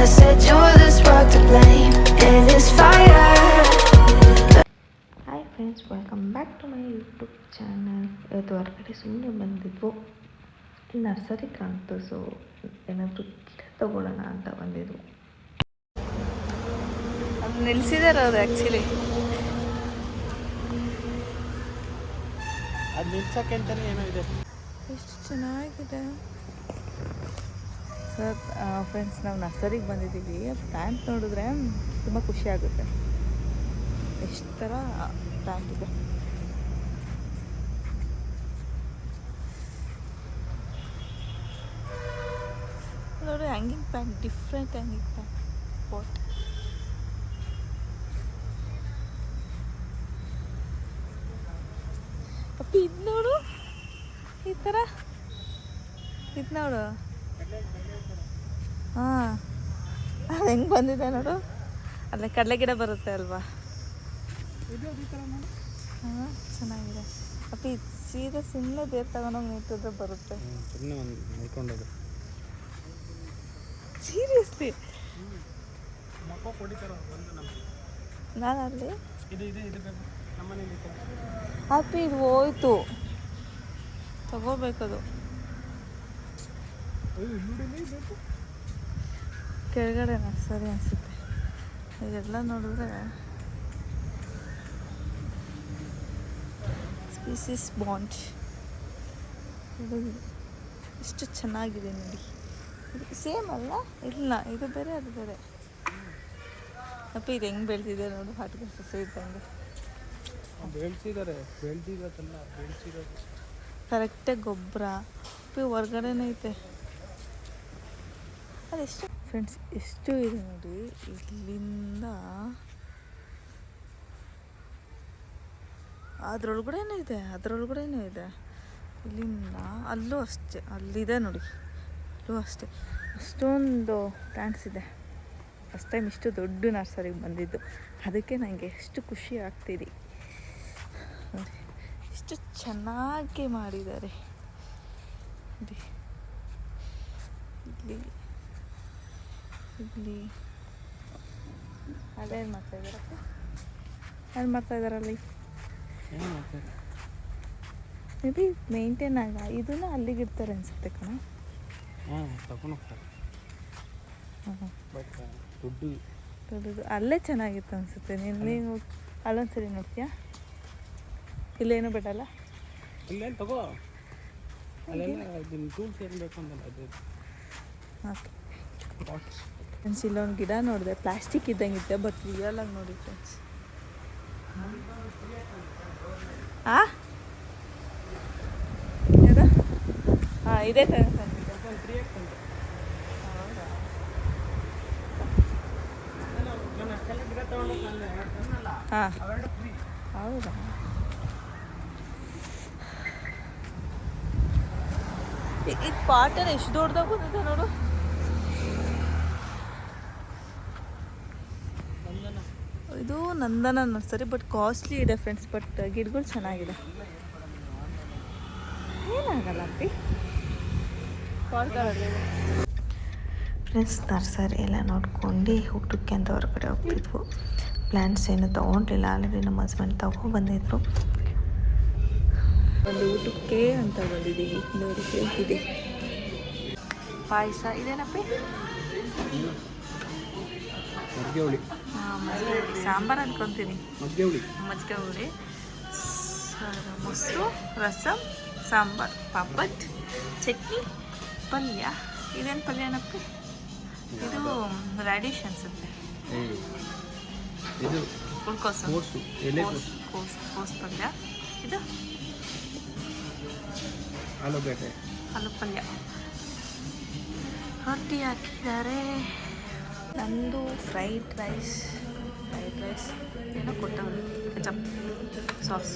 I said you're the spark to blame, and it's fire. Hi friends, welcome back to my YouTube channel. ಇವತ್ತು ಹೊರಗಡೆ ಸುಮ್ಮನೆ ಬಂದಿದ್ವು, nursery ಕಾಣ್ತು, so ಏನಾದರೂ ಗಿಡ ತೊಗೊಳ್ಳೋಣ ಅಂತ ಬಂದಿದ್ವು. ಅದು ನಿಲ್ಸಿದಾರೆ ಅವರು ಆ್ಯಕ್ಚುಲಿ. ಅದು ನಿಲ್ಸಕ್ಕೆ ಅಂತಲೇ ಏನೋ ಇದೆ. ಎಷ್ಟು ಚೆನ್ನಾಗಿದೆ ಸರ್. ಫ್ರೆಂಡ್ಸ್, ನಾವು ನರ್ಸರಿಗೆ ಬಂದಿದ್ದೀವಿ. ಪ್ಲ್ಯಾಂಟ್ ನೋಡಿದ್ರೆ ತುಂಬ ಖುಷಿ ಆಗುತ್ತೆ. ಎಷ್ಟು ಥರ ಪ್ಲ್ಯಾಂಟ್ ಇದೆ. ನೋಡಿ, hanging plant, different hanging plant pot. ಅಪ್ಪಿ ಇದು ನೋಡು, ಈ ಥರ ಇದು ನೋಡು. ಹಾಂ, ಅದು ಹೆಂಗೆ ಬಂದಿದೆ ನೋಡು. ಅಲ್ಲೇ ಕಡಲೆ ಗಿಡ ಬರುತ್ತೆ ಅಲ್ವಾ. ಹಾಂ, ಚೆನ್ನಾಗಿದೆ. ಅಪ್ಪಿ ಸೀದಾ ಸುಮ್ಮನೆ ಬೇರೆ ತಗೊಂಡೋಗಿ ನಿಂತಿದ್ರೆ ಬರುತ್ತೆ. ಸೀರಿಯಸ್ಲಿ ನಾನು ಅಲ್ಲಿ ಹ್ಯಾಪಿ ಇದು ಹೋಯ್ತು, ತಗೋಬೇಕದು. ಕೆಳಗಡೆ ನರ್ಸರಿ ಅನಿಸುತ್ತೆ. ಇದೆಲ್ಲ ನೋಡಿದ್ರೆ ಸ್ಪೀಸಿಸ್ ಬಾಂಡ್ ಎಷ್ಟು ಚೆನ್ನಾಗಿದೆ ನೋಡಿ. ಸೇಮ್ ಅಲ್ಲ? ಇಲ್ಲ, ಇದು ಬೇರೆ ಅದು ಬೇರೆ. ಅಪ್ಪ ಇದು ಹೆಂಗೆ ಬೆಳೆದಿದೆ ನೋಡು, ಹಾಟಿಗೆ ಸಸಿ ಇದ್ದಂಗೆ. ಕರೆಕ್ಟಾಗಿ ಗೊಬ್ಬರ ಹೊರ್ಗಡೆನೇ ಐತೆ. ಅದೆಷ್ಟು ಫ್ರೆಂಡ್ಸ್, ಎಷ್ಟು ಇದೆ ನೋಡಿ. ಇಲ್ಲಿಂದ ಅದರೊಳಗಡೆನೂ ಇದೆ. ಇಲ್ಲಿಂದ ಅಲ್ಲೂ ಅಷ್ಟೇ, ಅಲ್ಲಿದೆ ನೋಡಿ, ಅಲ್ಲೂ ಅಷ್ಟೇ. ಅಷ್ಟೊಂದು ಪ್ಲ್ಯಾಂಟ್ಸ್ ಇದೆ. ಫಸ್ಟ್ ಟೈಮ್ ಇಷ್ಟು ದೊಡ್ಡ ನರ್ಸರಿಗೆ ಬಂದಿದ್ದು, ಅದಕ್ಕೆ ನನಗೆ ಎಷ್ಟು ಖುಷಿ ಆಗ್ತಿದೆ ನೋಡಿ. ಎಷ್ಟು ಚೆನ್ನಾಗಿ ಮಾಡಿದ್ದಾರೆ ನೋಡಿ. ಇಲ್ಲಿ ಅದೇನು ಮಾಡ್ತಾಯಿದ್ದಾರಪ್ಪ, ಏನು ಮಾಡ್ತಾಯಿದ್ದಾರಲ್ಲಿ? ಮೇ ಬಿ ಮೇಂಟೈನ್ ಇದನ್ನ ಅಲ್ಲಿಗೆ ಇಡ್ತಾರೆ ಅನ್ಸುತ್ತೆ ಕಣ. ದೊಡ್ಡದು ಅಲ್ಲೇ ಚೆನ್ನಾಗಿತ್ತು ಅನ್ಸುತ್ತೆ. ನೀವು ಅಲ್ಲೊಂದ್ಸರಿ ನೋಡ್ತೀಯಾ? ಇಲ್ಲೇನು ಬಿಡಲ್ಲ. ಓಕೆ ಫ್ರೆಂಡ್ಸ್, ಇಲ್ಲೊಂದು ಗಿಡ ನೋಡಿದೆ, ಪ್ಲಾಸ್ಟಿಕ್ ಇದ್ದಂಗಿದೆ, ಬಟ್ ರಿಯಲ್ ಆಗಿ ನೋಡಿ ಫ್ರೆಂಡ್ಸ್. ಹಾಂ, ಇದೇ ಥರ ಹಾಂ, ಹೌದಾ? ಈಗ ಪಾಟರ್ ಎಷ್ಟು ದೊಡ್ಡದಾಗ ಬಂದಿದೆ ನೋಡು. ಇದು ನಂದನ ನರ್ಸರಿ, ಬಟ್ ಕಾಸ್ಟ್ಲಿ ಇದೆ ಫ್ರೆಂಡ್ಸ್. ಬಟ್ ಗಿಡಗಳು ಚೆನ್ನಾಗಿದೆ, ಏನಾಗಲ್ಲ ಅಪ್ಪಿ. ಫ್ರೆಂಡ್ಸ್, ನರ್ಸರಿ ಎಲ್ಲ ನೋಡ್ಕೊಂಡು ಊಟಕ್ಕೆ ಅಂತ ಹೊರಗಡೆ ಹೋಗ್ತಿದ್ವು. ಪ್ಲ್ಯಾಂಟ್ಸ್ ಏನು ತೊಗೊಂಡಿಲ್ಲ, ಆಲ್ರೆಡಿ ನಮ್ಮ ಹಸ್ಬೆಂಡ್ ತೊಗೊಂಡ್ಬಂದಿದ್ರು. ಒಂದು ಊಟಕ್ಕೆ ಅಂತ ಬಂದಿದ್ದೀವಿ. ನೋಡಿ, ಹೇಗಿದೆ ಪಾಯಸ. ಇದೇನಪ್ಪಿ? ಸಾಂಬಾರು ಅನ್ಕೊತೀನಿ. ಮಜ್ಜಿಗೆ ಹುಳಿ, ಮೊಸರು, ರಸಮ್, ಸಾಂಬಾರು, ಪಾಪಡ್, ಚಟ್ನಿ, ಪಲ್ಯ. ಇದೇನು ಪಲ್ಯ ಏನಪ್ಪಿ? ಇದು ರ್ಯಾಡಿಶ್ ಅನ್ಸುತ್ತೆ. ಹುಳ್ಕೋಸು, ಕೋಸು ಪಲ್ಯ. ಇದು ಆಲೂ ಪಲ್ಯ. ರೊಟ್ಟಿ ಹಾಕಿದ್ದಾರೆ. ನಂದು ಫ್ರೈಡ್ ರೈಸ್ ಏನೋ ಕೊಟ್ಟವರು, ಕೆಚಪ್ ಸಾಸ್.